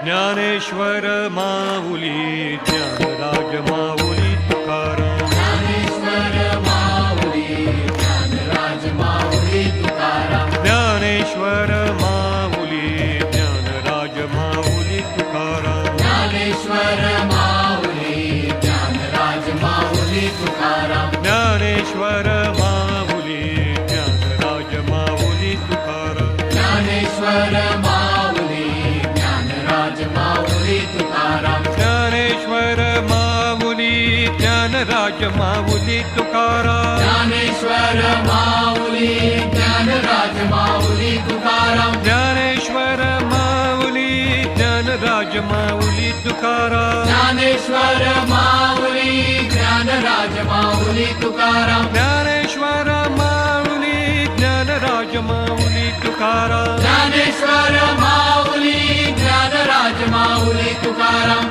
Dnyaneshwar Mauli Dnyanraj Mauli Tukaram Dnyaneshwar Mauli Dnyanraj Mauli Tukaram Dnyaneshwar Mauli Dnyanraj Mauli Tukaram Dnyaneshwar Mauli Dnyanraj Mauli Tukaram Dnyaneshwar Mauli Dnyanraj Mauli Tukaram Dnyaneshwar Mauli Dnyanraj Mauli Tukaram Dnyaneshwar Mauli Dnyanraj Mauli Tukaram Dnyaneshwar Mauli Dnyanraj Mauli Tukaram Dnyaneshwar Mauli Dnyanraj Mauli Tukaram Dnyaneshwar Mauli Dnyanraj Mauli Tukaram Dnyaneshwar Mauli Dnyanraj Mauli Tukaram Dnyaneshwar Mauli Dnyanraj Mauli Tukaram